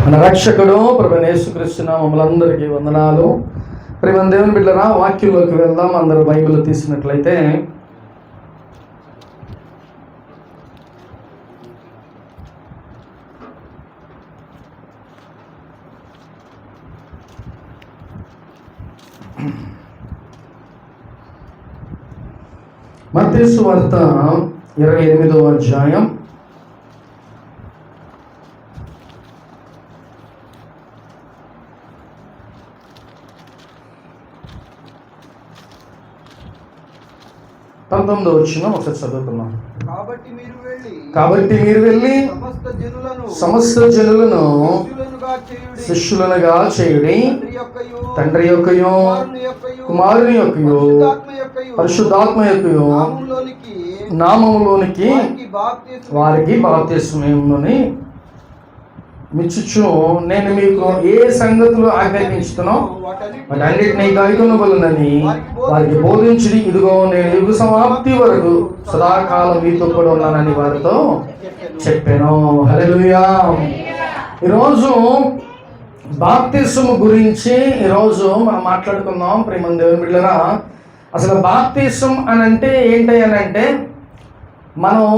మన రక్షకుడు ప్రభువైన యేసుక్రీస్తు నామములందరికీ వందనాలు. ప్రియమైన దేవుని బిడ్డలారా, వాక్యంలోకి వెళ్దాం. అందరూ బైబిల్ తీసినట్లయితే మత్తయి సువార్త 28వ అధ్యాయం 19వ వచనం ఒకసారి చదువుతున్నాం. కాబట్టి మీరు వెళ్ళి సమస్త జనులను శిష్యులనుగా చేయుడి, తండ్రి యొక్కయు కుమారుని యొక్కయు పరిశుద్ధాత్మ యొక్కయు నామములోనికి వారికి బాప్తిస్మముని మిచ్చుచు నేను మీకు ఏ సంగతులు ఆజ్ఞాపించుతున్నో వాటన్నిటిని గాయకొనవలెనని వారికి బోధించుడి. ఇదిగో నేను యుగ సమాప్తి వరకు సదాకాలం మీతో కూడా ఉన్నానని వారితో చెప్పాను. హల్లెలూయా. ఈరోజు బాప్తిస్మము గురించి ఈరోజు మనం మాట్లాడుకుందాం. ప్రియమైన దేవుని బిడ్డలారా, అసలు బాప్తిస్మం అని అంటే ఏంటి అని అంటే, మనం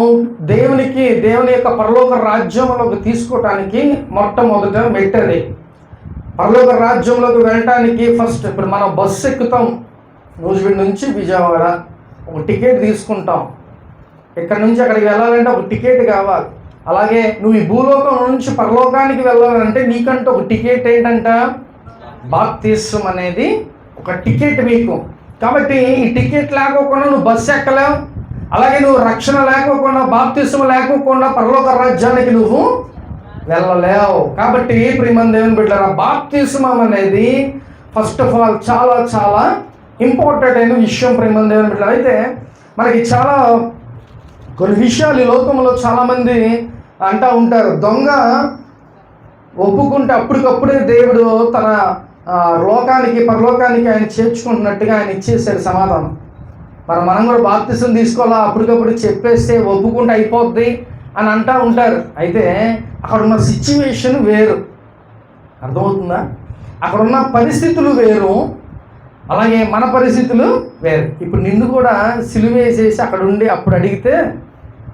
దేవుని యొక్క పరలోక రాజ్యంలోకి తీసుకోవటానికి మొట్టమొదట మెట్టది. పరలోక రాజ్యంలోకి వెళ్ళటానికి ఫస్ట్ ఇప్పుడు మనం బస్సు ఎక్కుతాం. నూజివీడు నుంచి విజయవాడ ఒక టికెట్ తీసుకుంటాం. ఇక్కడ నుంచి అక్కడికి వెళ్ళాలంటే ఒక టికెట్ కావాలి. అలాగే నువ్వు ఈ భూలోకం నుంచి పరలోకానికి వెళ్ళాలంటే నీకంటే ఒక టికెట్ ఏంటంట, బాప్తిస్మం అనేది ఒక టికెట్ మీకు. కాబట్టి ఈ టికెట్ లేకోకుండా నువ్వు బస్సు ఎక్కలేవు. అలాగే నువ్వు రక్షణ లేకోకుండా, బాప్తిస్మం లేకోకుండా పరలోక రాజ్యానికి నువ్వు వెళ్ళలేవు. కాబట్టి ప్రియమైన దేవుని బిడ్డలారా, బాప్తిస్మం అనేది ఫస్ట్ ఆఫ్ ఆల్ చాలా చాలా ఇంపార్టెంట్ అయిన విషయం. ప్రియమైన దేవుని బిడ్డలారా, అయితే మనకి చాలా కొన్ని విషయాలు ఈ లోకంలో చాలామంది అంటూ ఉంటారు. దొంగ ఒప్పుకుంటే అప్పటికప్పుడే దేవుడు తన లోకానికి పరలోకానికి ఆయన చేర్చుకుంటున్నట్టుగా ఆయన ఇచ్చేసాడు సమాధానం. మనం కూడా బాప్తిస్మం తీసుకోవాలా, అప్పటికప్పుడు చెప్పేస్తే ఒప్పుకుంటే అయిపోద్ది అని అంటూ ఉంటారు. అయితే అక్కడ ఉన్న సిచ్యువేషన్ వేరు, అర్థమవుతుందా? అక్కడ ఉన్న పరిస్థితులు వేరు, అలాగే మన పరిస్థితులు వేరు. ఇప్పుడు నిన్ను కూడా సిలువ వేసేసి అక్కడ ఉండి అప్పుడు అడిగితే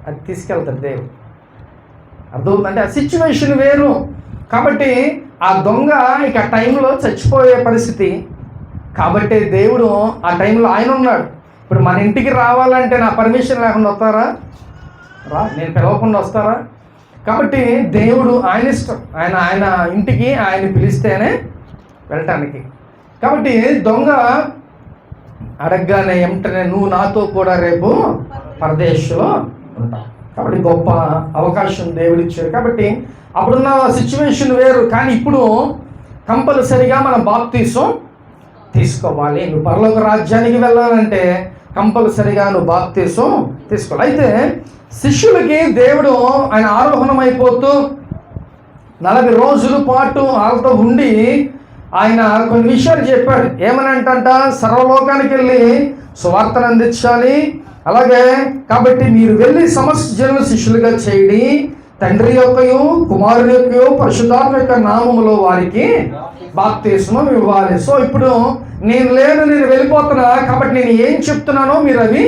అది తీసుకెళ్తాడు దేవుడు, అర్థమవుతుంది? అంటే ఆ సిచ్యువేషన్ వేరు. కాబట్టి ఆ దొంగ ఇక టైంలో చచ్చిపోయే పరిస్థితి. కాబట్టి దేవుడు ఆ టైంలో ఆయన ఉన్నాడు. ఇప్పుడు మన ఇంటికి రావాలంటే నా పర్మిషన్ లేకుండా వస్తారా? నేను పిలవకుండా వస్తారా? కాబట్టి దేవుడు ఆయన ఇష్టం, ఆయన ఇంటికి ఆయన పిలిస్తేనే వెళ్ళటానికి. కాబట్టి దొంగ అడగగానే వెంటనే నువ్వు నాతో కూడా రేపు పరదేశంలో ఉంటావు. కాబట్టి గొప్ప అవకాశం దేవుడు ఇచ్చాడు. కాబట్టి అప్పుడున్న సిచ్యువేషన్ వేరు. కానీ ఇప్పుడు కంపల్సరిగా మనం బాప్తిస్మం తీసుకోవాలి. నువ్వు పరలోక రాజ్యానికి వెళ్ళాలంటే కంపల్సరిగా నువ్వు బాప్తిస్మం తీసుకోవాలి. అయితే శిష్యులకి దేవుడు ఆయన ఆరోహణం అయిపోతూ 40 రోజుల పాటు వాళ్ళతో ఉండి ఆయన కొన్ని విషయాలు చెప్పాడు. ఏమనంట, సర్వలోకానికి వెళ్ళి సువార్తను అందించాలి. అలాగే కాబట్టి మీరు వెళ్ళి సమస్త జనుల శిష్యులుగా చేయండి, తండ్రి యొక్కయు కుమారుని యొక్కయు పరిశుద్ధాత్మ యొక్క నామములో వారికి బాప్తిస్మం ఇవ్వాలి. సో ఇప్పుడు నేను వెళ్ళిపోతున్నా, కాబట్టి నేను ఏం చెప్తున్నానో మీరు అవి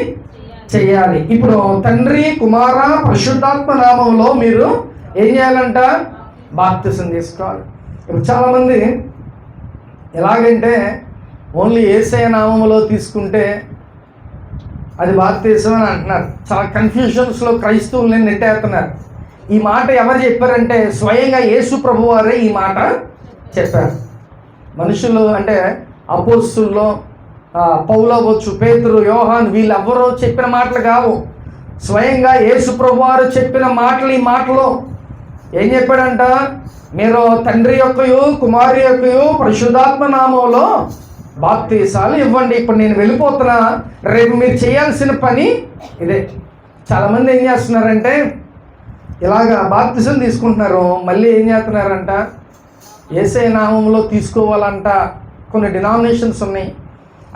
చెయ్యాలి. ఇప్పుడు తండ్రి కుమార పరిశుద్ధాత్మ నామంలో మీరు ఏం చేయాలంట, బాప్తిస్మం తీసుకోవాలి. ఇప్పుడు చాలామంది ఎలాగంటే ఓన్లీ యేసయ్య నామములో తీసుకుంటే అది బాప్తిస్మం అని అంటున్నారు. చాలా కన్ఫ్యూజన్స్లో క్రైస్తవుల్ని నెట్టేస్తున్నారు. ఈ మాట ఎవరు చెప్పారంటే స్వయంగా యేసు ప్రభు వారే ఈ మాట చెప్పారు. మనుషులు అంటే అపోస్తుల్లో పౌలు అవ్వచ్చు, పేతురు, యోహాన్, వీళ్ళెవ్వరూ చెప్పిన మాటలు కావు. స్వయంగా యేసు ప్రభు వారు చెప్పిన మాటలు. ఈ మాటలో ఏం చెప్పాడంట, మీరు తండ్రి యొక్కయు కుమారి యొక్కయు పరిశుద్ధాత్మ నామంలో బాప్తిసాలు ఇవ్వండి. ఇప్పుడు నేను వెళ్ళిపోతున్నా, రేపు మీరు చేయాల్సిన పని ఇదే. చాలామంది ఏం చేస్తున్నారంటే ఇలాగా బాప్తిసం తీసుకుంటున్నారు, మళ్ళీ ఏం చేస్తున్నారంట, యేసయ్య నామంలో తీసుకోవాలంట. కొన్ని డినామినేషన్స్ ఉన్నాయి,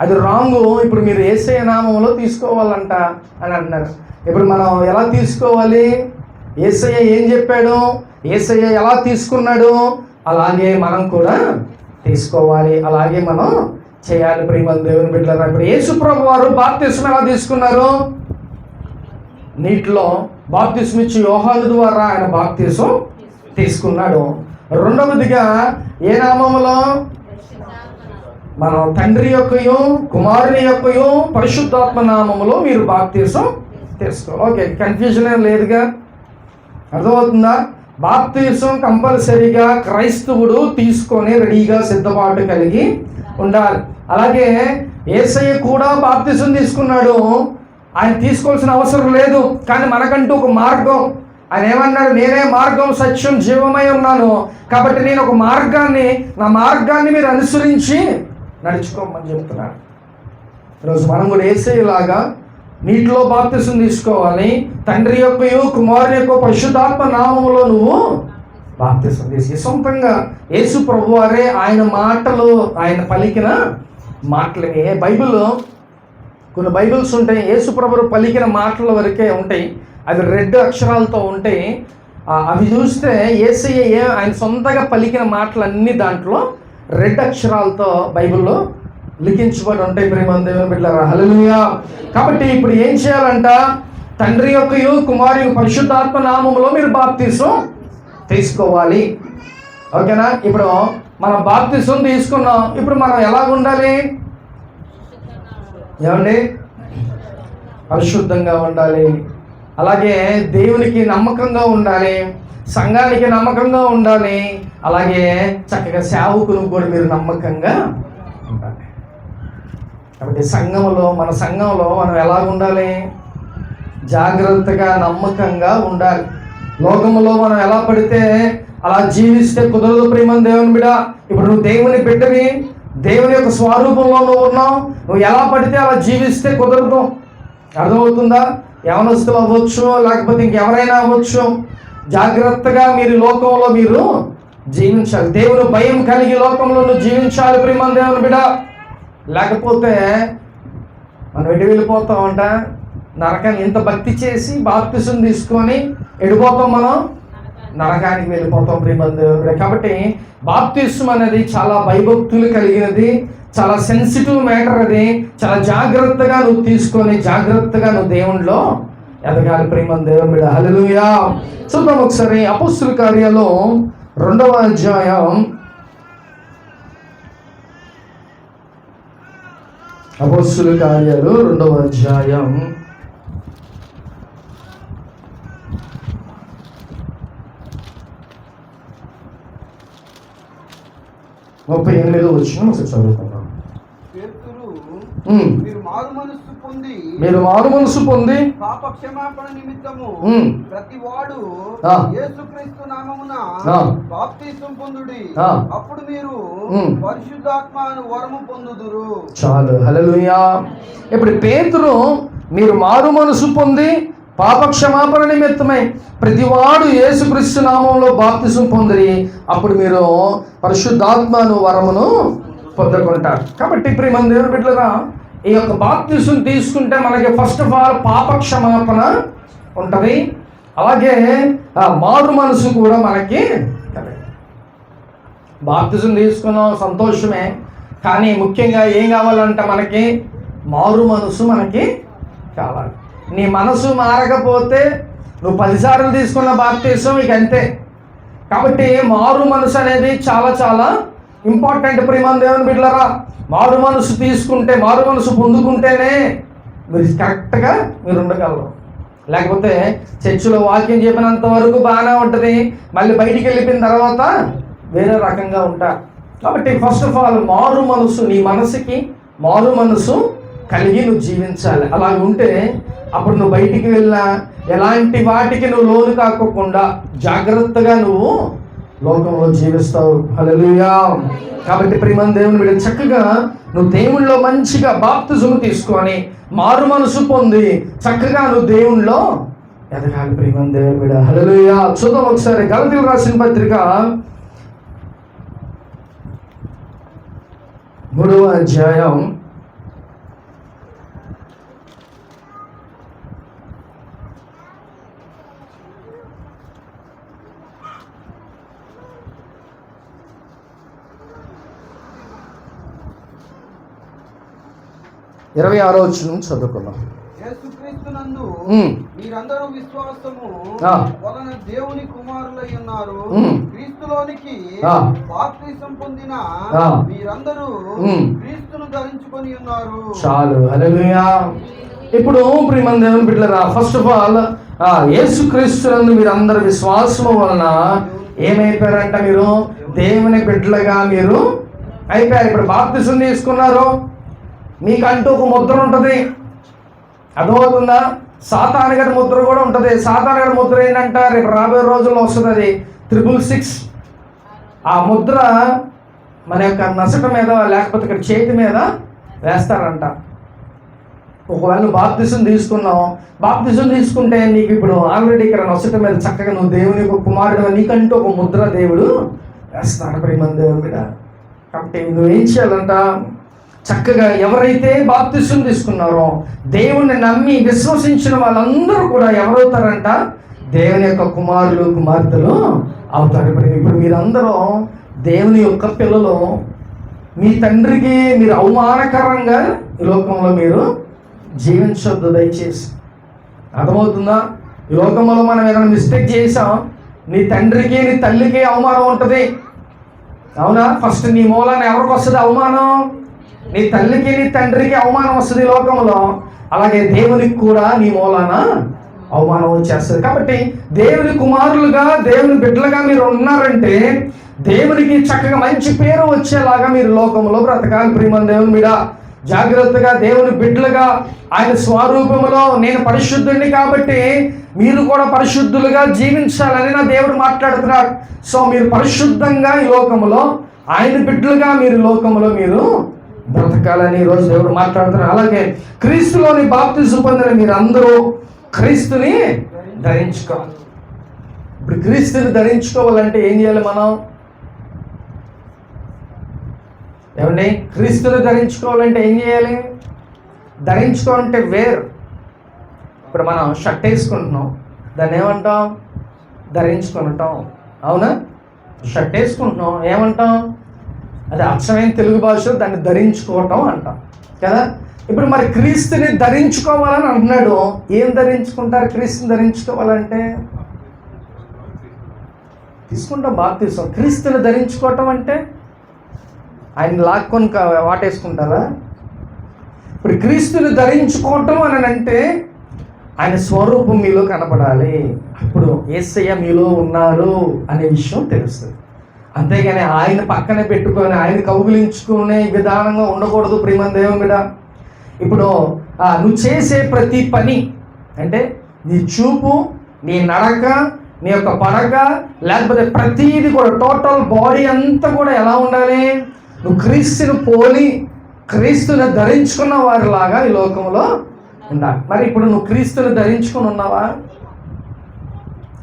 అది రాంగు. ఇప్పుడు మీరు యేసయ్య నామంలో తీసుకోవాలంట అని అంటున్నారు. ఇప్పుడు మనం ఎలా తీసుకోవాలి? యేసయ్య ఏం చెప్పాడు, యేసయ్య ఎలా తీసుకున్నాడు, అలాగే మనం కూడా తీసుకోవాలి, అలాగే మనం చేయాలి. ప్రియమైన దేవుని బిడ్డలారా, ఇప్పుడు యేసు ప్రభు వారు బాప్తిస్మం ఎలా తీసుకున్నారు? నీటిలో బాప్తిస్మం ఇచ్చి యోహాను ద్వారా ఆయన బాప్తిస్మం తీసుకున్నాడు. రెండవదిగా ఏ నామములో? మనం తండ్రి యొక్కయు కుమారుని యొక్కయు పరిశుద్ధాత్మ నామములో మీరు బాప్తిస్మం తీసుకోవాలి. ఓకే, కన్ఫ్యూజన్ ఏం లేదుగా, అర్థమవుతుందా? బాప్తిస్మం కంపల్సరీగా క్రైస్తవుడు తీసుకొని రెడీగా సిద్ధపాటు కలిగి ఉండాలి. అలాగే యేసయ్య కూడా బాప్తిస్మం తీసుకున్నాడు, ఆయన తీసుకోవాల్సిన అవసరం లేదు. కానీ మనకంటూ ఒక మార్గం, ఆయన ఏమన్నాడు? నేనే మార్గం సత్యం జీవమై ఉన్నాను, కాబట్టి నేను ఒక మార్గాన్ని, నా మార్గాన్ని మీరు అనుసరించి నడుచుకోమని చెప్తున్నాడు. ఈరోజు మనం కూడా యేసయ్యలాగా నీటిలో బాప్తిస్మం తీసుకోవాలి. తండ్రి యొక్కయు కుమారుని యొక్క పరిశుద్ధాత్మ నామములో నువ్వు బాప్తిస్మం తీసి సొంతంగా యేసు ప్రభువారే ఆయన మాటలు, ఆయన పలికిన మాటలే. బైబిల్లో కొన్ని బైబిల్స్ ఉంటాయి, యేసు ప్రభువు పలికిన మాటల వరకే ఉంటాయి, అవి రెడ్ అక్షరాలతో ఉంటాయి. అవి చూస్తే యేసయ్య ఆయన సొంతగా పలికిన మాటలన్నీ దాంట్లో రెడ్ అక్షరాలతో బైబిల్లో లిఖించబడి ఉంటాయి. ప్రియమైన దేవుని బిడ్డలారా, హల్లెలూయా. కాబట్టి ఇప్పుడు ఏం చేయాలంట? తండ్రి యొక్కయు కుమారుని పరిశుద్ధాత్మ నామములో మీరు బాప్తిస్మం తీసుకోవాలి. ఓకేనా? ఇప్పుడు మనం బాప్తిస్మం తీసుకున్నాం, ఇప్పుడు మనం ఎలాగ ఉండాలి? ఏమండి? పరిశుద్ధంగా ఉండాలి. అలాగే దేవునికి నమ్మకంగా ఉండాలి, సంఘానికి నమ్మకంగా ఉండాలి, అలాగే చక్కగా సేవకులు కూడా మీరు నమ్మకంగా ఉండాలి. కాబట్టి మన సంఘంలో మనం ఎలా ఉండాలి? జాగ్రత్తగా నమ్మకంగా ఉండాలి. లోకములో మనం ఎలా పడితే అలా జీవిస్తే కుదరదు. ప్రియమైన దేవుని బిడ్డ, ఇప్పుడు నువ్వు దేవుని బిడ్డవి, దేవుని యొక్క స్వరూపంలో నువ్వు ఉన్నావు, నువ్వు ఎలా పడితే అలా జీవిస్తే కుదరదు. అర్థమవుతుందా? యవనస్తులు అవ్వచ్చు, లేకపోతే ఇంకెవరైనా అవ్వచ్చు, జాగ్రత్తగా మీరు లోకంలో మీరు జీవించాలి. దేవుని భయం కలిగి లోకంలో నువ్వు జీవించాలి ప్రియమైన దేవుని బిడ్డ. లేకపోతే మనం ఎటు వెళ్ళిపోతామంట? నరకాన్ని. ఇంత భక్తి చేసి బాప్తిస్మం తీసుకొని ఎడిపోతాం? మనం నరకానికి వెళ్ళిపోతాం ప్రియమైన దేవుని బిడ్డ. కాబట్టి బాప్తిస్మం అనేది చాలా భయభక్తులు కలిగినది, చాలా సెన్సిటివ్ మ్యాటర్. అది చాలా జాగ్రత్తగా నువ్వు తీసుకొని జాగ్రత్తగా నువ్వు దేవునిలో ఎదగాలి ప్రియమైన దేవుని బిడ్డ. హల్లెలూయా. చూద్దాం ఒకసారి అపోస్తుల కార్యాలు 2వ అధ్యాయం. అపోస్తుల కార్యాలు 2వ అధ్యాయం 38వ వచనం ఒకసారి చదువుకుందాం. మీరు మారు మనసు పొంది పాప క్షమాపణ నిమిత్తము ప్రతి వాడు యేసుక్రీస్తు నామమున బాప్తిస్మం పొందుడి, అప్పుడు మీరు పరిశుద్ధాత్మను వరము పొందుదురు. చాలు, హల్లెలూయా. ఇప్పుడు పేతురు మీరు మారు మనసు పొంది పాప క్షమాపణ నిమిత్తమై ప్రతివాడు యేసుక్రీస్తు నామంలో బాప్తిస్మం పొందిరి, అప్పుడు మీరు పరిశుద్ధాత్మను వరమును పొందుకుంటారు. కాబట్టి ప్రియమైన దేవుని బిడ్డలారా, ఈ యొక్క బాప్తిస్మం తీసుకుంటే మనకి ఫస్ట్ ఆఫ్ ఆల్ పాప క్షమాపణ ఉంటుంది, అలాగే మారు మనసు కూడా మనకి కలిగి. బాప్తిస్మం తీసుకున్నాం, సంతోషమే, కానీ ముఖ్యంగా ఏం కావాలంటే మనకి మారు మనసు మనకి కావాలి. నీ మనసు మారకపోతే నువ్వు 10 సార్లు తీసుకున్న బాప్తిస్మం ఇక అంతే. కాబట్టి మారు మనసు అనేది చాలా చాలా ఇంపార్టెంట్ ప్రియమైన దేవుని బిడ్డలారా. మారు మనసు తీసుకుంటే, మారు మనసు పొందుకుంటేనే మీరు కరెక్ట్గా మీరు ఉండగలరు. లేకపోతే చర్చిలో వాక్యం చెప్పినంత వరకు బాగానే ఉంటుంది, మళ్ళీ బయటికి వెళ్ళిపోయిన తర్వాత వేరే రకంగా ఉంటారు. కాబట్టి ఫస్ట్ ఆఫ్ ఆల్ మారు మనసు, నీ మనసుకి మారు మనసు కలిగి నువ్వు జీవించాలి. అలా ఉంటే అప్పుడు నువ్వు బయటికి వెళ్ళినా ఎలాంటి వాటికి నువ్వు లోను కాకోకుండా జాగ్రత్తగా నువ్వు లోకంలో జీవిస్తావు. హల్లెలూయా. కాబట్టి ప్రియమైన దేవుని బిడ్డ, చక్కగా నువ్వు దేవుళ్ళో మంచిగా బాప్తిజం తీసుకొని మారు మనసు పొంది చక్కగా నువ్వు దేవుళ్ళో ఎదగాలి ప్రియమైన దేవుని బిడ్డ. హల్లెలూయా. చూద్దాం ఒకసారి గలతీయులకు రాసిన పత్రిక 3వ అధ్యాయం 8 26వ వచనం చదువుకుందాం. యేసుక్రీస్తునందు మీరందరూ విశ్వాసము వలన దేవుని కుమారులై ఉన్నారు. క్రీస్తులోనికి బాప్తిసం పొందిన మీరందరూ క్రీస్తును ధరించుకొని ఉన్నారు. చాలు. హల్లెలూయా. ఇప్పుడు ప్రియమైన దేవుని బిడ్డలారా, ఫస్ట్ ఆఫ్ ఆల్ యేసుక్రీస్తునందు మీరందరూ విశ్వాసము వలన ఏమైపోయారంట? మీరు దేవుని బిడ్డలుగా మీరు అయిపోయారు. ఇప్పుడు బాప్తిసం తీసుకున్నారు, మీకంటూ ఒక ముద్ర ఉంటుంది. అర్థమవుతుందా? సాతాను గారి ముద్ర కూడా ఉంటుంది. సాతాను గారి ముద్ర ఏంటంట? రేపు రాబోయే రోజుల్లో వస్తుంది, అది 666. ఆ ముద్ర మన యొక్క నసట మీద లేకపోతే ఇక్కడ చేతి మీద వేస్తారంట. ఒకవేళ నువ్వు బాప్తిసం తీసుకున్నావు, బాప్తిసం తీసుకుంటే నీకు ఇప్పుడు ఆల్రెడీ ఇక్కడ నసట మీద చక్కగా నువ్వు దేవుని యొక్క కుమారుడు, నీకంటూ ఒక ముద్ర దేవుడు వేస్తాడు ప్రియమైన దేవుని మీద. కాబట్టి నువ్వేం చేయాలంట? చక్కగా ఎవరైతే బాప్తిసం తీసుకున్నారో, దేవుణ్ణి నమ్మి విశ్వసించిన వాళ్ళందరూ కూడా ఎవరవుతారంట? దేవుని యొక్క కుమారులు కుమార్తెలు అవుతారు. ఇప్పుడు మీరందరూ దేవుని యొక్క పిల్లలు. మీ తండ్రికి మీరు అవమానకరంగా ఈ లోకంలో మీరు జీవించొద్దు దయచేసి. అర్థమవుతుందా? ఈ లోకంలో మనం ఏదైనా మిస్టేక్ చేసాం, నీ తండ్రికి నీ తల్లికి అవమానం ఉంటుంది. అవునా? ఫస్ట్ నీ మూలాన ఎవరికి వస్తుంది అవమానం? నీ తల్లికి నీ తండ్రికి అవమానం వస్తుంది ఈ లోకంలో. అలాగే దేవునికి కూడా నీ మూలాన అవమానం వచ్చేస్తుంది. కాబట్టి దేవుని కుమారులుగా దేవుని బిడ్డలుగా మీరు ఉన్నారంటే దేవునికి చక్కగా మంచి పేరు వచ్చేలాగా మీరు లోకంలో బ్రతకాలి ప్రియమైన దేవుని మీద. జాగ్రత్తగా దేవుని బిడ్డలుగా ఆయన స్వరూపంలో నేను పరిశుద్ధుడిని కాబట్టి మీరు కూడా పరిశుద్ధులుగా జీవించాలని నా దేవుడు మాట్లాడుతున్నాడు. సో మీరు పరిశుద్ధంగా ఈ లోకంలో ఆయన బిడ్డలుగా మీరు లోకంలో మీరు బ్రతకాలని ఈరోజు దేవుడు మాట్లాడుతున్నారు. అలాగే క్రీస్తులోని బాప్తిసం పొందిన మీరు అందరూ క్రీస్తుని ధరించుకోవాలి. ఇప్పుడు క్రీస్తుని ధరించుకోవాలంటే ఏం చేయాలి మనం? ఏమండి? క్రీస్తుని ధరించుకోవాలంటే ఏం చేయాలి? ధరించుకోవాలంటే వేరు. ఇప్పుడు మనం షర్ట్ వేసుకుంటున్నాం, దాన్ని ఏమంటాం? ధరించుకుంటాం. అవునా? షర్ట్ వేసుకుంటున్నాం, ఏమంటాం? అది అచ్చమైన తెలుగు భాషలో దాన్ని ధరించుకోవటం అంటాం కదా. ఇప్పుడు మరి క్రీస్తుని ధరించుకోవాలని అంటున్నాడు. ఏం ధరించుకుంటారు? క్రీస్తుని ధరించుకోవాలంటే తీసుకుంటాం బాప్తిసం. క్రీస్తుని ధరించుకోవటం అంటే ఆయన లాక్కొని వాటేసుకుంటారా? ఇప్పుడు క్రీస్తుని ధరించుకోవటం అని అంటే ఆయన స్వరూపం మీలో కనపడాలి. అప్పుడు యేసయ్య మీలో ఉన్నారు అనే విషయం తెలుస్తుంది. అంతేగాని ఆయన పక్కన పెట్టుకొని ఆయన కౌగిలించుకునే విధానంగా ఉండకూడదు ప్రియమైన దేవుని మీద. ఇప్పుడు నువ్వు చేసే ప్రతి పని అంటే నీ చూపు, నీ నడక, నీ యొక్క పడక, లేకపోతే ప్రతిదీ కూడా టోటల్ బాడీ అంతా కూడా ఎలా ఉండాలి? నువ్వు క్రీస్తుని పోలి క్రీస్తుని ధరించుకున్న వారిలాగా ఈ లోకంలో ఉండాలి. మరి ఇప్పుడు నువ్వు క్రీస్తుని ధరించుకుని ఉన్నావా?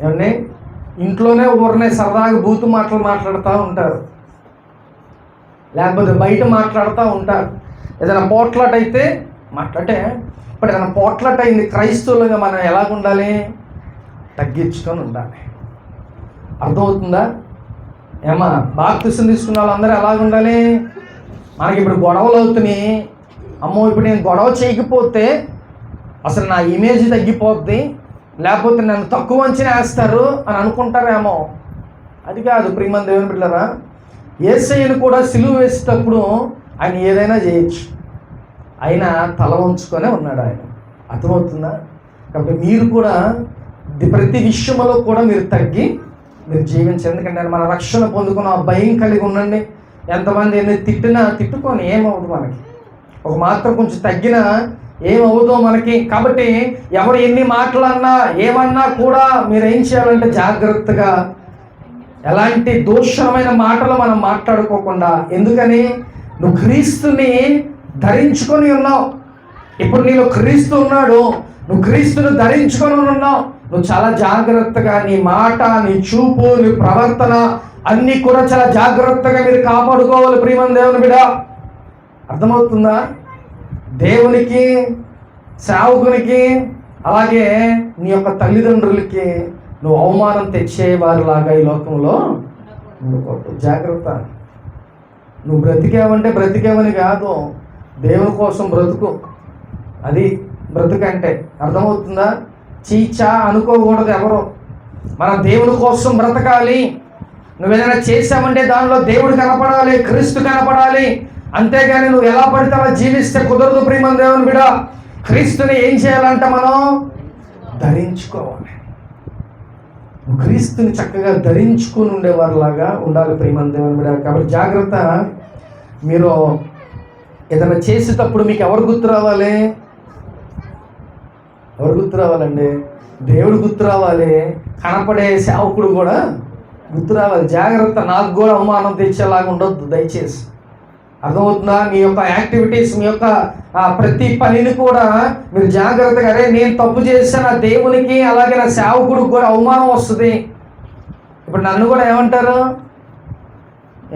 ఏమండి? ఇంట్లోనే ఊరినే సరదాగా బూతు మాటలు మాట్లాడుతూ ఉంటారు, లేకపోతే బయట మాట్లాడుతూ ఉంటారు. ఏదైనా పోట్లాట అయితే మాట్లాడితే ఇప్పుడు ఏదైనా పోట్లాట అయింది, క్రైస్తవులుగా మనం ఎలాగ ఉండాలి? తగ్గించుకొని ఉండాలి. అర్థమవుతుందా? ఏమా బాప్తిసం తీసుకున్న వాళ్ళందరూ ఎలాగ ఉండాలి? మనకి ఇప్పుడు గొడవలు అవుతున్నాయి, అమ్మో ఇప్పుడు నేను గొడవ చేయకపోతే అసలు నా ఇమేజ్ తగ్గిపోద్ది, లేకపోతే నన్ను తక్కువ అంచనా వేస్తారు అని అనుకుంటారేమో. అది కాదు ప్రియమైన దేవుని బిడ్డలారా. యేసయ్యను కూడా సిలువ వేసేటప్పుడు ఆయన ఏదైనా చేయొచ్చు, ఆయన తల వంచుకొనే ఉన్నాడు ఆయన. అర్థమవుతుందా? కాబట్టి మీరు కూడా ప్రతి విషయంలో కూడా మీరు తగ్గి మీరు జీవించాలి. ఎందుకంటే మన రక్షణ పొందుకున్న భయం కలిగి ఉండండి. ఎంతమంది ఎన్ని తిట్టినా తిట్టుకొని ఏమవుతుంది మనకి, ఒక మాత్రం కొంచెం తగ్గినా ఏమవుతుందో మనకి. కాబట్టి ఎవరు ఎన్ని మాటలన్నా ఏమన్నా కూడా మీరు ఏం చేయాలంటే జాగ్రత్తగా ఎలాంటి దోషమైన మాటలు మనం మాట్లాడుకోకుండా. ఎందుకని? నువ్వు క్రీస్తుని ధరించుకొని ఉన్నావు. ఇప్పుడు నీలో క్రీస్తు ఉన్నాడు, నువ్వు క్రీస్తుని ధరించుకొని ఉన్నావు. నువ్వు చాలా జాగ్రత్తగా నీ మాట, నీ చూపు, నీ ప్రవర్తన అన్నీ కూడా చాలా జాగ్రత్తగా మీరు కాపాడుకోవాలి ప్రియమైన దేవుని బిడ్డ. అర్థమవుతుందా? దేవునికి, సేవకునికి, అలాగే నీ యొక్క తల్లిదండ్రులకి నువ్వు అవమానం తెచ్చేవారిలాగా ఈ లోకంలో ఉండకూడదు. జాగ్రత్త. నువ్వు బ్రతికేవంటే బ్రతికేవని కాదు, దేవుని కోసం బ్రతుకు. అది బ్రతుకంటే. అర్థమవుతుందా? చీచా అనుకోకూడదు ఎవరు. మనం దేవుని కోసం బ్రతకాలి. నువ్వేదైనా చేసామంటే దానిలో దేవుడు కనపడాలి, క్రీస్తు కనపడాలి. అంతేగాని నువ్వు ఎలా పడితే అలా జీవిస్తే కుదరదు. ప్రియమైన దేవుని బిడ్డ, క్రీస్తుని ఏం చేయాలంటే మనం ధరించుకోవాలి. నువ్వు క్రీస్తుని చక్కగా ధరించుకుని ఉండేవారిలాగా ఉండాలి ప్రియమైన దేవుని బిడ్డ. కాబట్టి జాగ్రత్త. మీరు ఏదైనా చేసేటప్పుడు మీకు ఎవరు గుర్తు రావాలి? ఎవరు గుర్తు రావాలండి? దేవుడు గుర్తు రావాలి. కనపడే సేవకుడు కూడా గుర్తు రావాలి. జాగ్రత్త. నాకు కూడా అవమానం తెచ్చేలాగా ఉండొద్దు దయచేసి. అర్థమవుతుందా? మీ యొక్క యాక్టివిటీస్, మీ యొక్క ప్రతి పనిని కూడా మీరు జాగ్రత్తగా, అరే నేను తప్పు చేశాను, నా దేవునికి అలాగే నా సేవకుడికి కూడా అవమానం వస్తుంది. ఇప్పుడు నన్ను కూడా ఏమంటారు?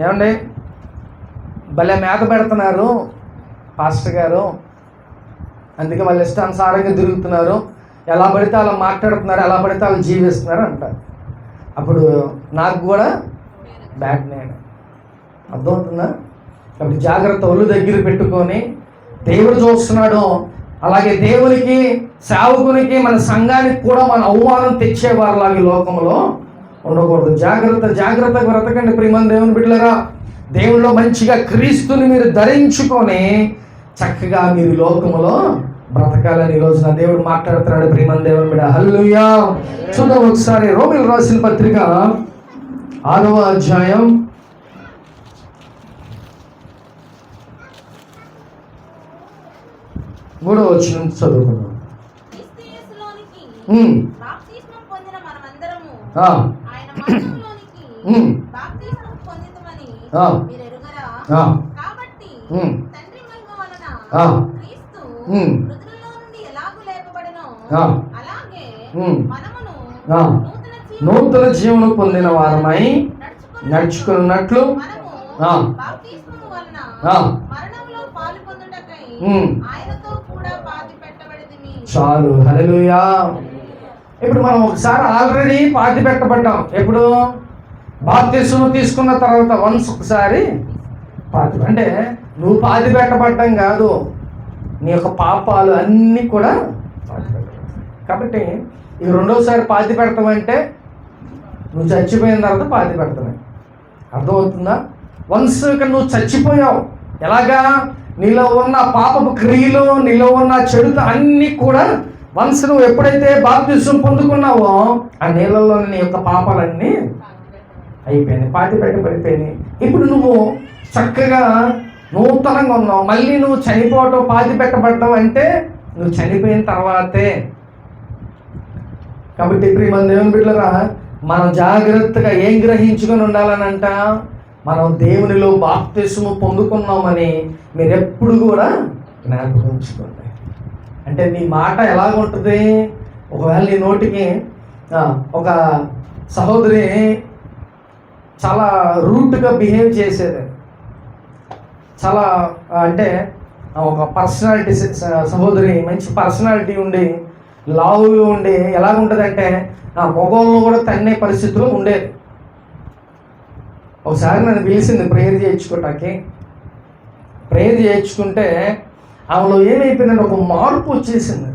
ఏమండి, భలే మేత పెడుతున్నారు పాస్టర్ గారు, అందుకే వాళ్ళ ఇష్టానుసారంగా తిరుగుతున్నారు, ఎలా పడితే అలా మాట్లాడుతున్నారు, ఎలా పడితే అలా జీవిస్తున్నారు అంటారు. అప్పుడు నాకు కూడా బ్యాడ్ నేమ్. అర్థమవుతుందా? కాబట్టి జాగ్రత్త. ఒళ్ళు దగ్గర పెట్టుకొని, దేవుడు చూస్తున్నాడు. అలాగే దేవునికి, సేవకునికి, మన సంఘానికి కూడా మన అవమానం తెచ్చేవారిలాగా ఈ లోకంలో ఉండకూడదు. జాగ్రత్త. జాగ్రత్తగా బ్రతకండి ప్రియమైన దేవుని బిడ్డలారా. దేవుల్లో మంచిగా క్రీస్తుని మీరు ధరించుకొని చక్కగా మీరు లోకంలో బ్రతకాలని ఈరోజు నా దేవుడు మాట్లాడుతున్నాడు ప్రియమైన దేవుని బిడ్డ. హల్లెలూయా. చూద్దాం ఒకసారి రోమీయులకు రాసిన పత్రిక 6వ అధ్యాయం 3వ వచనం చదువుకున్నాం. నూతన జీవనం పొందిన వారమై నడుచుకున్నట్లు చాలు. హల్లెలూయా. ఇప్పుడు మనం ఒకసారి ఆల్రెడీ పాతి పెట్టబడ్డాం. ఎప్పుడు? బాప్తిస్మం తీసుకున్న తర్వాత వన్స్ ఒకసారి పాతి. అంటే నువ్వు పాతి పెట్టబడ్డం కాదు, నీ యొక్క పాపాలు అన్నీ కూడా పాతి పెట్టబడ్డాయి. కాబట్టి ఇక రెండోసారి పాతి పెడతామంటే నువ్వు చచ్చిపోయిన తర్వాత పాతి పెడతామే. అర్థమవుతుందా? వన్స్ ఇక నువ్వు చచ్చిపోయావు. ఎలాగా? నీలో ఉన్న పాపపు క్రియలు, నీలో ఉన్న చెడుత అన్నీ కూడా వన్స్ నువ్వు ఎప్పుడైతే బాప్తిస్మం పొందుకున్నావో ఆ నీళ్ళలో నీ యొక్క పాపాలన్నీ అయిపోయినాయి, పాతి పెట్టబడిపోయినాయి. ఇప్పుడు నువ్వు చక్కగా నూతనంగా ఉన్నావు. మళ్ళీ నువ్వు చనిపోవటం, పాతి పెట్టబడ్డావు అంటే నువ్వు చనిపోయిన తర్వాతే. కాబట్టి ప్రియమైన దేవుని బిడ్డలారా, మనం జాగ్రత్తగా ఏం గ్రహించుకొని ఉండాలనంట? మనం దేవునిలో బాప్తిస్మం పొందుకున్నామని మీరు ఎప్పుడు కూడా జ్ఞాపకం ఉంచుకోండి. అంటే నీ మాట ఎలాగుంటుంది? ఒకవేళ నీ నోటికి ఒక సహోదరి చాలా రూట్గా బిహేవ్ చేసేది, చాలా అంటే ఒక పర్సనాలిటీ సహోదరి, మంచి పర్సనాలిటీ ఉండి, లావుగా ఉండి, ఎలాగుంటుందంటే మగవాళ్ళను కూడా తన్నే పరిస్థితులు ఉండేది. ఒకసారి నన్ను పిలిచింది ప్రేయర్ చేయించుకోవటానికి. ప్రేయర్ చేయించుకుంటే ఆమెలో ఏమైపోయిందంటే ఒక మార్పు వచ్చేసింది.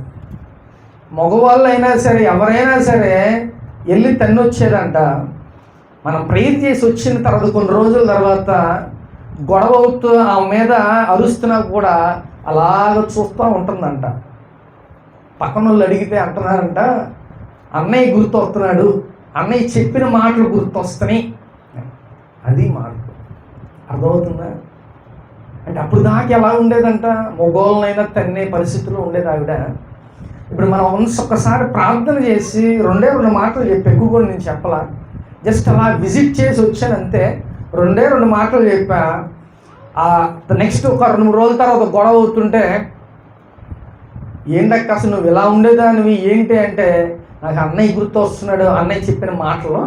మగవాళ్ళు అయినా సరే, ఎవరైనా సరే వెళ్ళి తన్ని వచ్చేదంట. మనం ప్రేయర్ చేసి వచ్చిన తర్వాత కొన్ని రోజుల తర్వాత గొడవ అవుతూ ఆమె మీద అరుస్తున్నా కూడా అలాగ చూస్తూ ఉంటుందంట. పక్కన వాళ్ళు అడిగితే అంటున్నారంట, అన్నయ్య గుర్తు వస్తున్నాడు, అన్నయ్య చెప్పిన మాటలు గుర్తొస్తున్నాయి. అది మార్పు. అర్థమవుతుందా? అంటే అప్పుడు దాకా ఎలా ఉండేదంట? మగోళ్ళనైనా తన్నే పరిస్థితుల్లో ఉండేది ఆవిడ. ఇప్పుడు మనం ఒక్కసారి ప్రార్థన చేసి 2 మాటలు చెప్పి, ఎక్కువ కూడా నేను చెప్పలా, జస్ట్ అలా విజిట్ చేసి వచ్చాను అంతే. 2 మాటలు చెప్పా. నెక్స్ట్ ఒక 2-3 రోజుల తర్వాత గొడవ అవుతుంటే, ఏంటక్క అసలు నువ్వు ఇలా ఉండేదానివి ఏంటి అంటే, నాకు అన్నయ్య గుర్తు వస్తున్నాడు, అన్నయ్య చెప్పిన మాటలు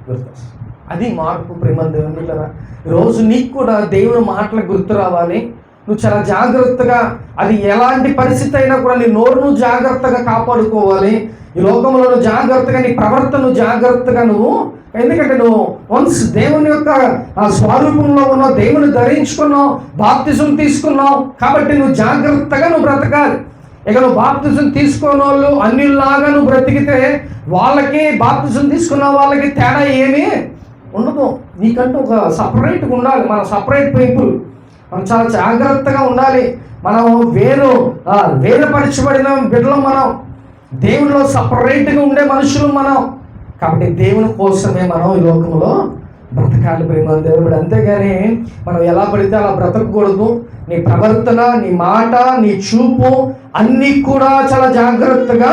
గుర్తొస్తుంది. అది మార్పు ప్రియమైన దేవుని బిడ్డలారా. ఈరోజు నీకు కూడా దేవుని మాటలు గుర్తు రావాలి. నువ్వు చాలా జాగ్రత్తగా, అది ఎలాంటి పరిస్థితి అయినా కూడా నీ నోరును జాగ్రత్తగా కాపాడుకోవాలి. ఈ లోకంలో నువ్వు జాగ్రత్తగా, నీ ప్రవర్తన జాగ్రత్తగా నువ్వు, ఎందుకంటే నువ్వు వన్స్ దేవుని యొక్క స్వరూపంలో ఉన్నావు, దేవుని ధరించుకున్నావు, బాప్తిజం తీసుకున్నావు. కాబట్టి నువ్వు జాగ్రత్తగా నువ్వు బ్రతకాలి. ఇక నువ్వు బాప్తిజం తీసుకున్న వాళ్ళు అన్నిలాగా నువ్వు బ్రతికితే వాళ్ళకి బాప్తిజం తీసుకున్న వాళ్ళకి తేడా ఏమీ ఉండదు. నీకంటూ ఒక సపరేట్గా ఉండాలి. మనం సపరేట్ పీపుల్, మనం చాలా జాగ్రత్తగా ఉండాలి. మనం వేరుపరచబడిన బిడ్డలు, మనం దేవునిలో సపరేట్గా ఉండే మనుషులు మనం. కాబట్టి దేవుని కోసమే మనం ఈ లోకంలో బ్రతకాలి ప్రేమ దేవుడు. అంతేగాని మనం ఎలా పడితే అలా బ్రతకకూడదు. నీ ప్రవర్తన, నీ మాట, నీ చూపు అన్నీ కూడా చాలా జాగ్రత్తగా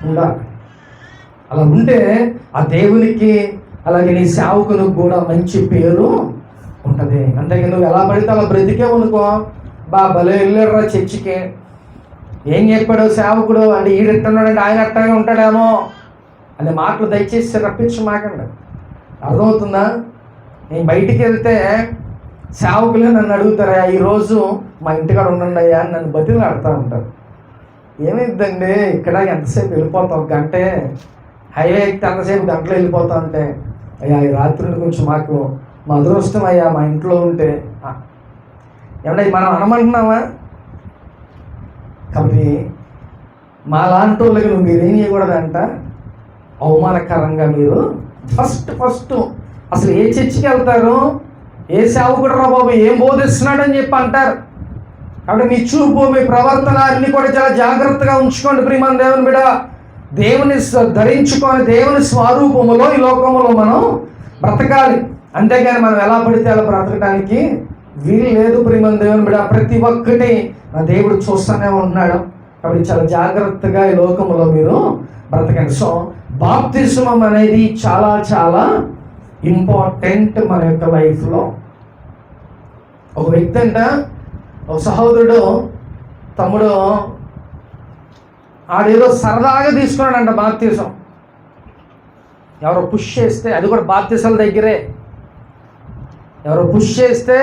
ఉండాలి. అలా ఉంటే ఆ దేవునికి అలాగే నీ సేవకునికి కూడా మంచి పేరు ఉంటుంది. అంతేగాని నువ్వు ఎలా పడితే అలా బ్రతికేవు అనుకో, భలే వెళ్ళారా చర్చికి, ఏం చెప్పాడు సేవకుడు అంటే ఈడెట్టున్నాడంటే ఆయన అట్టగా ఉంటాడేమో అనే మాటలు దయచేసి రప్పించమాకండి. అర్థమవుతుందా? నేను బయటికి వెళ్తే సేవకులే నన్ను అడుగుతారా, ఈరోజు మా ఇంటికాడ ఉండండి అయ్యా అని నన్ను బతిలు ఆడుతూ ఉంటారు. ఏమైందండి ఇక్కడ ఎంతసేపు వెళ్ళిపోతాం, గంటే హైవే ఎక్కితే ఎంతసేపు గంటలో వెళ్ళిపోతా ఉంటే, అయ్యా ఈ రాత్రి కొంచెం మాకు మా అదృష్టం అయ్యా మా ఇంట్లో ఉంటే. ఏమన్నా మనం అనమంటున్నావా? కాబట్టి మా లాంటి వాళ్ళకి నువ్వు మీరేం చేయకూడదంట, అవమానకరంగా మీరు ఫస్ట్ అసలు ఏ చర్చికి వెళ్తారు, ఏ సేవకుడు రా బాబు ఏం బోధిస్తున్నాడని చెప్పి అంటారు. కాబట్టి మీ చూపు, మీ ప్రవర్తన అన్ని కూడా చాలా జాగ్రత్తగా ఉంచుకోండి ప్రియమైన దేవుని బిడ్డ. దేవుని ధరించుకొని దేవుని స్వరూపములో ఈ లోకంలో మనం బ్రతకాలి. అంతేగాని మనం ఎలా పడితే అలా బ్రతకడానికి వీలు లేదు ప్రియమైన దేవుని బిడ్డ. ప్రతి ఒక్కటి నా దేవుడు చూస్తూనే ఉన్నాడు. కాబట్టి చాలా జాగ్రత్తగా ఈ లోకంలో మీరు బ్రతకండి. సో బాప్తిస్మం అనేది చాలా చాలా ఇంపార్టెంట్ మన యొక్క లైఫ్లో. ఒక వ్యక్తి అంట, ఒక సహోదరుడు తమ్ముడు ఆడేదో సరదాగా తీసుకున్నాడంట బాప్తిసం. ఎవరో పుష్ చేస్తే, అది కూడా బాప్తిసాల దగ్గరే, ఎవరో పుష్ చేస్తే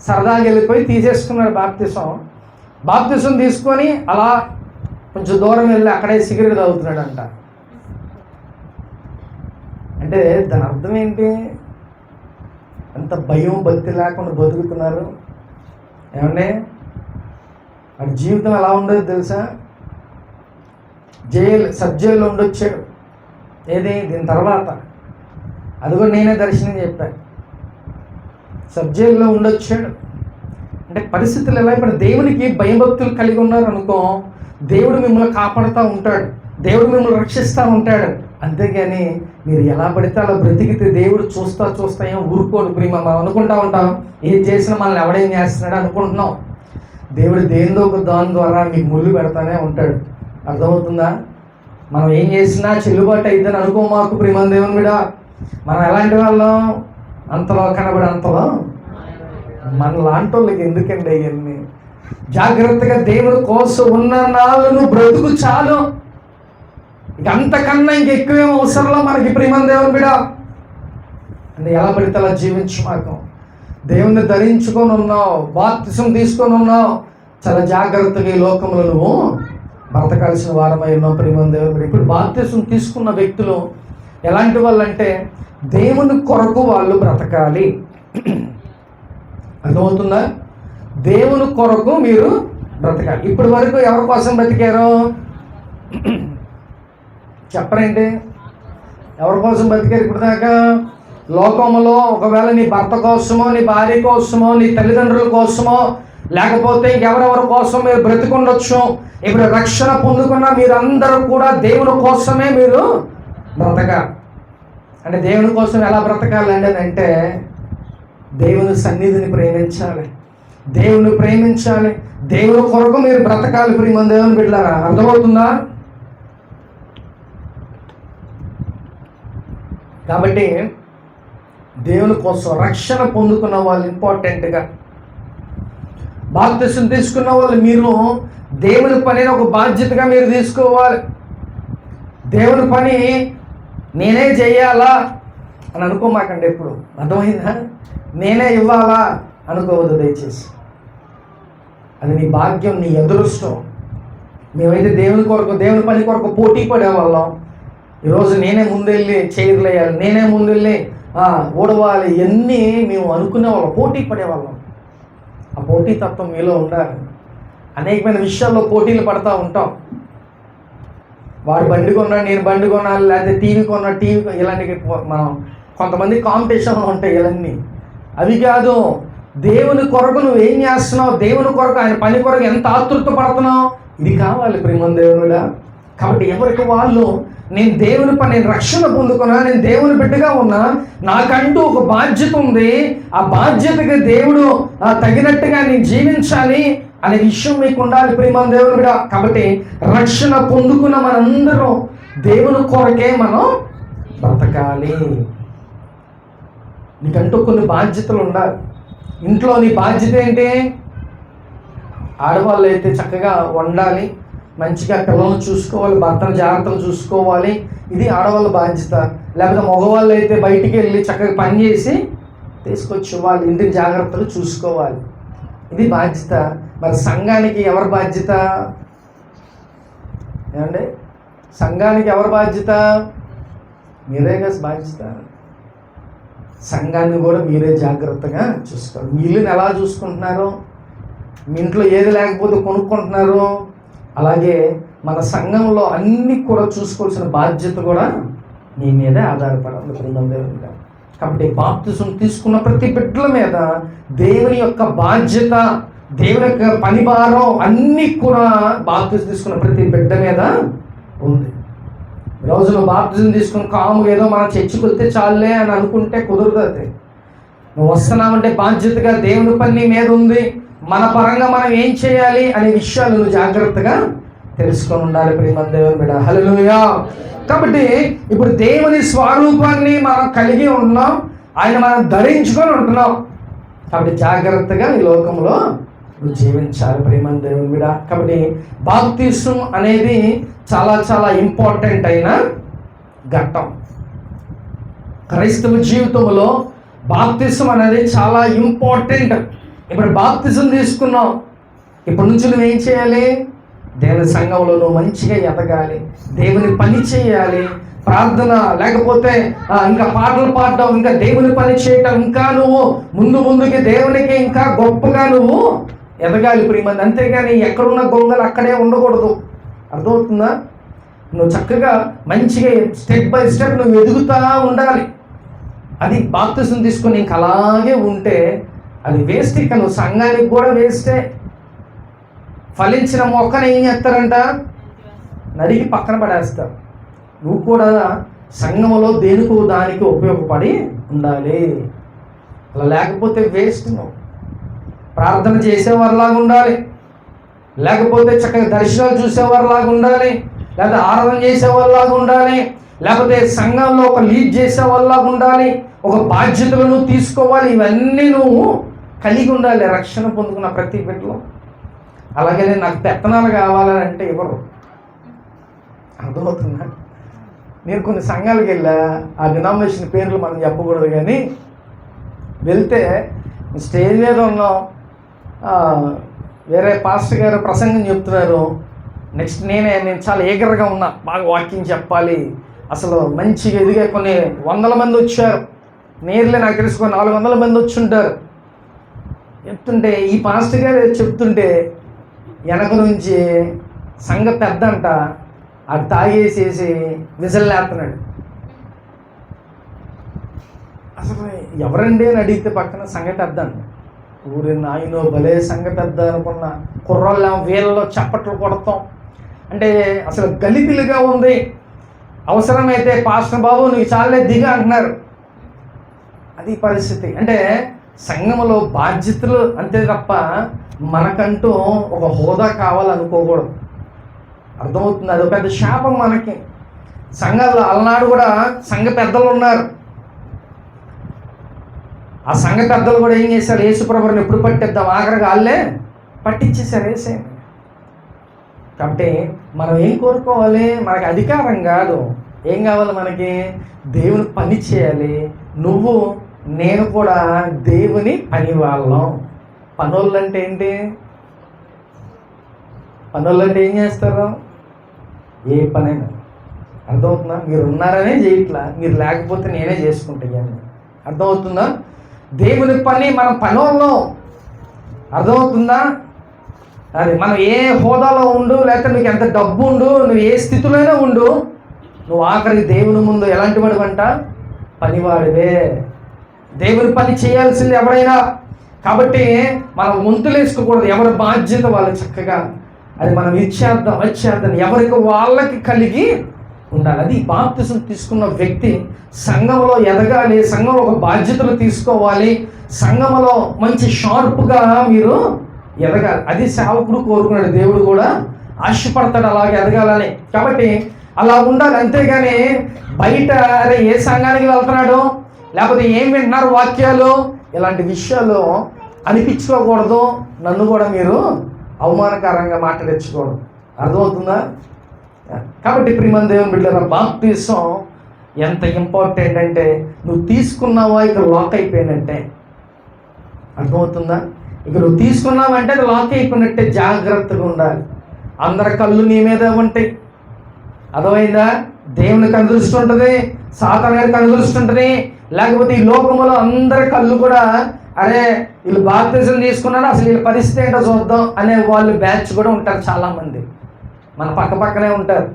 సరదాగా వెళ్ళిపోయి తీసేసుకున్నాడు బాప్తిసం తీసుకొని అలా కొంచెం దూరం వెళ్ళి అక్కడే సిగరెట్ తాగుతున్నాడంట. అంటే దాని అర్థం ఏంటి? అంత భయం భక్తి లేకుండా బతుకుతున్నారు. ఏమంటే వాడి జీవితం ఎలా ఉండేది తెలుసా? సబ్ జైల్లో ఉండొచ్చాడు. ఏది దీని తర్వాత, అది కూడా నేనే దర్శనం చెప్పాను. సబ్ జైల్లో ఉండొచ్చాడు. అంటే పరిస్థితులు ఎలా? ఇప్పుడు దేవునికి భయభక్తులు కలిగి ఉన్నారు అనుకో, దేవుడు మిమ్మల్ని కాపాడుతూ ఉంటాడు, దేవుడు మిమ్మల్ని రక్షిస్తూ ఉంటాడు. అంతేగాని మీరు ఎలా పడితే అలా బ్రతికితే దేవుడు చూస్తా ఏం ఊరుకోడు ప్రియమ. మనం అనుకుంటా ఉంటాం ఏం చేసినా మనల్ని ఎవడేం చేస్తున్నాడు అనుకుంటున్నాం. దేవుడు దేనిదో ఒక దాని ద్వారా మీకు ముళ్ళు పెడతానే ఉంటాడు. అర్థమవుతుందా? మనం ఏం చేసినా చెల్లుబాటు అయిద్దని అనుకో మాకు ప్రియమ దేవుని మీద. మనం ఎలాంటి వాళ్ళం? అంతలో కనబడి అంతలో మన లాంటి వాళ్ళకి ఎందుకండి అవన్నీ? జాగ్రత్తగా దేవుని కోసం ఉన్న నాళ్ళను బ్రతుకు చాలు. ఇక అంతకన్నా ఇంకెక్కువేం అవసరంలో మనకి ప్రియమైన దేవుని బిడ్డ. అంటే ఎలా పడితే అలా జీవించమాకం. దేవుణ్ణి ధరించుకొని ఉన్నావు, బాప్తిసం తీసుకొని ఉన్నావు, చాలా జాగ్రత్తగా ఈ లోకంలో నువ్వు బ్రతకాల్సిన వారమై ఉన్నావు ప్రియమైన దేవుని బిడ్డ. ఇప్పుడు బాప్తిసం తీసుకున్న వ్యక్తులు ఎలాంటి వాళ్ళు అంటే దేవుని కొరకు వాళ్ళు బ్రతకాలి. అర్థమవుతుందా? దేవుని కొరకు మీరు బ్రతకాలి. ఇప్పటి వరకు ఎవరి కోసం బ్రతికారు చెప్పరేంటి? ఎవరి కోసం బ్రతికారు ఇప్పుడు దాకా? లోకంలో ఒకవేళ నీ భర్త కోసమో, నీ భార్య కోసమో, నీ తల్లిదండ్రుల కోసమో, లేకపోతే ఇంకెవరెవరి కోసం మీరు బ్రతికుండొచ్చు. ఇప్పుడు రక్షణ పొందుకున్న మీరందరూ కూడా దేవుని కోసమే మీరు బ్రతకాలి. అంటే దేవుని కోసం ఎలా బ్రతకాలండి అంటే దేవుని సన్నిధిని ప్రేమించాలి, దేవుని ప్రేమించాలి, దేవుని కొరకు మీరు బ్రతకాలి ప్రియమైన దేవుని బిడ్డలారా. అర్థమవుతుందా? కాబట్టి దేవుని కోసం రక్షణ పొందుకున్న వాళ్ళు ఇంపార్టెంట్గా, బాప్తిసం తీసుకున్న వాళ్ళు మీరు దేవుని పనిని ఒక బాధ్యతగా మీరు తీసుకోవాలి. దేవుని పని నేనే చేయాలా అని అనుకోమాకండి ఎప్పుడు. అర్థమైందా? నేనే ఇవ్వాలా అనుకోవద్దు దయచేసి. అది నీ భాగ్యం, నీ అదృష్టం. మేమైతే దేవుని కొరకు, దేవుని పని కొరకు పోటీ పడేవాళ్ళం. ఈరోజు నేనే ముందెళ్ళి చైర్లు వేయాలి, నేనే ముందెళ్ళి ఓడవాలి, ఇవన్నీ మేము అనుకునేవాళ్ళం, పోటీ పడేవాళ్ళం. ఆ పోటీ తత్వం మీలో ఉండాలి. అనేకమైన విషయాల్లో పోటీలు పడతా ఉంటాం. వాడు బండి కొన్నాడు, నేను బండి కొనాలి, లేకపోతే టీవీ కొన్నా, టీవీ, ఇలాంటి మనం కొంతమంది కాంపిటీషన్లు ఉంటాయి. ఇవన్నీ అవి కాదు. దేవుని కొరకు నువ్వు ఏం చేస్తున్నావు, దేవుని కొరకు, ఆయన పని కొరకు ఎంత ఆతృత పడుతున్నావు, ఇది కావాలి ప్రియమైన దేవుడా. కాబట్టి ఎవరికి వాళ్ళు, నేను దేవుని పని, నేను రక్షణ పొందుకున్నా, నేను దేవుని బిడ్డగా ఉన్నా, నాకంటూ ఒక బాధ్యత ఉంది, ఆ బాధ్యతకి దేవుడు తగినట్టుగా నేను జీవించాలి అనే విషయం మీకు ఉండాలి ప్రియమైన దేవుని బిడ్డ. కాబట్టి రక్షణ పొందుకున్న మనందరం దేవుని కొరకే మనం బ్రతకాలి. నీకంటూ కొన్ని బాధ్యతలు ఉండాలి. ఇంట్లో నీ బాధ్యత ఏంటి? ఆడవాళ్ళు అయితే చక్కగా వండాలి, మంచిగా పిల్లలను చూసుకోవాలి, భర్తను జాగ్రత్తలు చూసుకోవాలి, ఇది ఆడవాళ్ళ బాధ్యత. లేకపోతే మగవాళ్ళు అయితే బయటికి వెళ్ళి చక్కగా పని చేసి తీసుకొచ్చి వాళ్ళ ఇంటిని జాగ్రత్తలు చూసుకోవాలి, ఇది బాధ్యత. మరి సంఘానికి ఎవరి బాధ్యత? ఏమండి, సంఘానికి ఎవరి బాధ్యత? మీరే కదా బాధ్యత. సంఘాన్ని కూడా మీరే జాగ్రత్తగా చూసుకోవాలి. మీ ఇల్లుని ఎలా చూసుకుంటున్నారు? మీ ఇంట్లో ఏది లేకపోతే కొనుక్కుంటున్నారు. అలాగే మన సంఘంలో అన్నీ కూడా చూసుకోవాల్సిన బాధ్యత కూడా మీ మీదే ఆధారపడాలి ప్రియమైన దేవుని బిడ్డ. కాబట్టి బాప్తిసం తీసుకున్న ప్రతి బిడ్డల మీద దేవుని యొక్క బాధ్యత, దేవుని యొక్క పని భారం అన్నీ కూడా బాప్తిసం తీసుకున్న ప్రతి బిడ్డ మీద ఉంది. రోజులో బాప్తిజం తీసుకుని కాముగా ఏదో మనం చర్చికి వెళ్తే చాలే అని అనుకుంటే కుదరదు. నువ్వు వస్తున్నావంటే బాధ్యతగా దేవుని పని మీద ఉంది, మన పరంగా మనం ఏం చేయాలి అనే విషయాలు నువ్వు జాగ్రత్తగా తెలుసుకొని ఉండాలి ప్రియమైన దేవుని బిడ్డ. హల్లెలూయా. కాబట్టి ఇప్పుడు దేవుని స్వరూపాన్ని మనం కలిగి ఉన్నాం, ఆయన మనం ధరించుకొని ఉంటున్నాం. కాబట్టి జాగ్రత్తగా ఈ లోకంలో నువ్వు జీవించాలి ప్రియమైన దేవుని బిడ్డ. కాబట్టి బాప్తిసం అనేది చాలా చాలా ఇంపార్టెంట్ అయిన ఘట్టం. క్రైస్తవ జీవితంలో బాప్తిసం అనేది చాలా ఇంపార్టెంట్. ఇప్పుడు బాప్తిసం తీసుకున్నాం, ఇప్పటి నుంచి నువ్వేం చేయాలి? దేవుని సంఘంలో నువ్వు మంచిగా ఎదగాలి, దేవుని పని చేయాలి, ప్రార్థన, లేకపోతే ఇంకా పాటలు పాడడం, ఇంకా దేవుని పని చేయటం, ఇంకా నువ్వు ముందుకి దేవునికి ఇంకా గొప్పగా నువ్వు ఎదగాలి ప్రియమంది. అంతేగాని ఎక్కడున్న గొంగలు అక్కడే ఉండకూడదు. అర్థమవుతుందా? నువ్వు చక్కగా మంచిగా స్టెప్ బై స్టెప్ నువ్వు ఎదుగుతూ ఉండాలి. అది బాప్తిసం తీసుకొని ఇంక అలాగే ఉంటే అది వేస్ట్. ఇక నువ్వు సంఘానికి కూడా వేస్టే. ఫలించిన మొక్కను ఏం చేస్తారంట? నరికి పక్కన పడేస్తారు. నువ్వు కూడా సంఘంలో దేనికో దానికి ఉపయోగపడి ఉండాలి. అలా లేకపోతే వేస్ట్. నువ్వు ప్రార్థన చేసేవారిలాగా ఉండాలి, లేకపోతే చక్కగా దర్శనాలు చూసేవారిలాగా ఉండాలి, లేదా ఆరాధన చేసేవారిలాగా ఉండాలి, లేకపోతే సంఘంలో ఒక లీడ్ చేసేవారిలాగా ఉండాలి, ఒక బాధ్యతలను తీసుకోవాలి. ఇవన్నీ నువ్వు కలిగి ఉండాలి రక్షణ పొందుకున్న ప్రతి బిడ్డలో. అలాగే నాకు పెత్తనాలు కావాలని అంటే ఎవరు? అర్థమవుతుందా? నేను కొన్ని సంఘాలకు వెళ్ళా, ఆ డినామినేషన్ పేర్లు మనం చెప్పకూడదు, కానీ వెళ్తే స్టేజ్ మీద ఉన్నాం, వేరే పాస్టర్ గారు ప్రసంగం చెప్తున్నారు, నెక్స్ట్ నేను చాలా ఈగర్గా ఉన్నా, బాగా వాక్యం చెప్పాలి, అసలు మంచిగా ఎదిగే కొన్ని 100 మంది వచ్చారు, నేర్లే నాకు తెలుసు 400 మంది వచ్చి ఉంటారు. చెప్తుంటే ఈ పాస్టర్ గారు చెప్తుంటే వెనక నుంచి సంఘ పెద్ద అంట అది తాగేసేసి విజల్లేస్తున్నాడు. అసలు ఎవరండి అని అడిగితే పక్కన సంఘ పెద్ద అంట. ఊరి నాయనో భలే సంఘ పెద్ద అనుకున్న కుర్రోళ్ళ వీళ్ళలో చప్పట్లు కొడతాం అంటే అసలు గలిబిలిగా ఉంది. అవసరమైతే పాస్టర్ బాబు నీకు చాలే దిగా అంటున్నారు. అది పరిస్థితి. అంటే సంఘంలో బాధ్యతలు అంతే తప్ప మనకంటూ ఒక హోదా కావాలనుకోకూడదు. అర్థమవుతుంది? అది పెద్ద శాపం మనకి. సంఘాల్లో అలనాడు కూడా సంఘ పెద్దలు ఉన్నారు. ఆ సంఘ పెద్దలు కూడా ఏం చేశారు? యేసుప్రభుని ఎప్పుడు పట్టిద్దాం, ఆఖరికి వాళ్ళే పట్టించేశారు యేసే. కాబట్టి మనం ఏం కోరుకోవాలి? మనకి అధికారం కాదు, ఏం కావాలి మనకి? దేవుని పని చేయాలి. నువ్వు నేను కూడా దేవుని పని వాళ్ళం. పనోళ్ళు అంటే ఏంటి? పనోళ్ళు అంటే ఏం చేస్తారు? ఏ పనైనా. అర్థమవుతుందా? మీరు ఉన్నారనే చేయట్లా, మీరు లేకపోతే నేనే చేసుకుంటాను. అర్థమవుతుందా? దేవుని పని మనం పనోళ్ళం. అర్థమవుతుందా? అది మనం ఏ హోదాలో ఉండు, లేకపోతే నీకు ఎంత డబ్బు ఉండు, నువ్వు ఏ స్థితిలోనే ఉండు, నువ్వు ఆఖరి దేవుని ముందు ఎలాంటి వాడివంట? పనివాడివే. దేవుని పని చేయాల్సింది ఎవరైనా. కాబట్టి మనం వంతులు వేసుకోకూడదు. ఎవరి బాధ్యత వాళ్ళు చక్కగా అది మనం వచ్చేద్దాం ఎవరికి వాళ్ళకి కలిగి ఉండాలి. అది బాప్తిసం తీసుకున్న వ్యక్తి సంఘంలో ఎదగాలి, సంఘంలో ఒక బాధ్యతలు తీసుకోవాలి, సంఘంలో మంచి షార్ప్గా మీరు ఎదగాలి. అది సేవకుడు కోరుకున్నాడు, దేవుడు కూడా ఆశపడతాడు అలాగే ఎదగాలని. కాబట్టి అలా ఉండాలి. అంతేగాని బయట అరే ఏ సంఘానికి వెళ్తున్నాడు, లేకపోతే ఏం వింటున్నారు వాక్యాలు, ఇలాంటి విషయాలు అనిపించుకోకూడదు. నన్ను కూడా మీరు అవమానకరంగా మాట్లాడించకూడదు. అర్థమవుతుందా? కాబట్టి ప్రియమైన దేవుని బిడ్డలారా, బాప్తిసం ఎంత ఇంపార్టెంట్ అంటే నువ్వు తీసుకున్నావా ఇక లాక్ అయిపోయినట్టే. అర్థమవుతుందా? ఇక నువ్వు తీసుకున్నావంటే అది లాక్ అయిపోయినట్టే. జాగ్రత్తగా ఉండాలి. అందరి కళ్ళు నీ మీద ఉంటాయి. అర్థమైందా? దేవునికి అనుదృష్టి ఉంటుంది, సాతాను గారికి అనుదృష్టి ఉంటుంది. లేకపోతే ఈ లోకంలో అందరి కళ్ళు కూడా అరే వీళ్ళు బాప్తిజం తీసుకున్నారు, అసలు వీళ్ళ పరిస్థితి ఏంటో చూద్దాం అనే వాళ్ళు బ్యాచ్ కూడా ఉంటారు. చాలామంది మన పక్కనే ఉంటారు.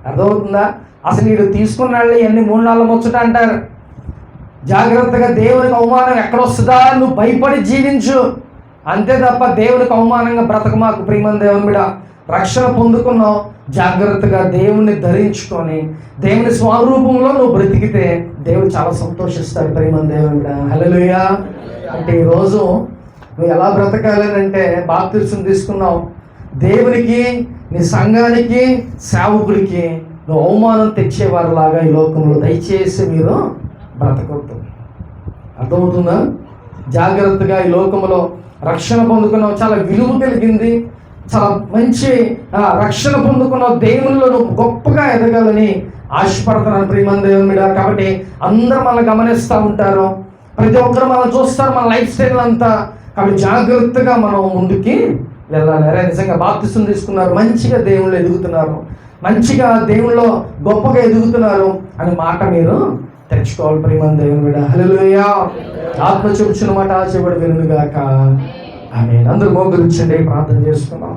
అర్థమవుతుందా? అసలు వీళ్ళు తీసుకున్నాళ్ళు ఇవన్నీ 3-4 ముచ్చట అంటారు. జాగ్రత్తగా దేవునికి అవమానం ఎక్కడొస్తుందా నువ్వు భయపడి జీవించు, అంతే తప్ప దేవునికి అవమానంగా బ్రతకమాకు. ప్రియమైన దేవుని బిడ్డ, రక్షణ పొందుకున్నావు, జాగ్రత్తగా దేవుణ్ణి ధరించుకొని దేవుని స్వరూపంలో నువ్వు బ్రతికితే దేవుడు చాలా సంతోషిస్తాడు. ప్రియమైన దేవుని బిడ్డ, హల్లెలూయా. అంటే ఈరోజు నువ్వు ఎలా బ్రతకాలి అంటే బాప్తిసం తీసుకున్నావు, దేవునికి, నీ సంఘానికి, సేవకుడికి నువ్వు అవమానం తెచ్చేవారిలాగా ఈ లోకంలో దయచేసి మీరు బ్రతకొద్దు. అర్థమవుతుందా? జాగ్రత్తగా ఈ లోకంలో రక్షణ పొందుకున్నావు, చాలా విలువ కలిగింది, చాలా మంచి రక్షణ పొందుకున్నావు, దేవునిలో నువ్వు గొప్పగా ఎదగాలని ఆశపడుతున్నాను ప్రియమైన దేవుని బిడ్డ. కాబట్టి అందరూ మనల్ని గమనిస్తూ ఉంటారు, ప్రతి ఒక్కరు మనం చూస్తారు, మన లైఫ్ స్టైల్ అంతా. కాబట్టి జాగ్రత్తగా మనం ముందుకి వెళ్ళాలి. అరే నిజంగా బాప్తిసం తీసుకున్నారు, మంచిగా దేవుళ్ళు ఎదుగుతున్నారు, మంచిగా దేవుళ్ళో గొప్పగా ఎదుగుతున్నారు అనే మాట మీరు తెచ్చుకోవాలి ప్రియమైన దేవుని బిడ్డ. హల్లెలూయా. ఆత్మ చెబుచున్న మాట చెబుడు వినుగాక. ఆమేన్. అందరూ మోకరించండి, ప్రార్థన చేసుకున్నాం.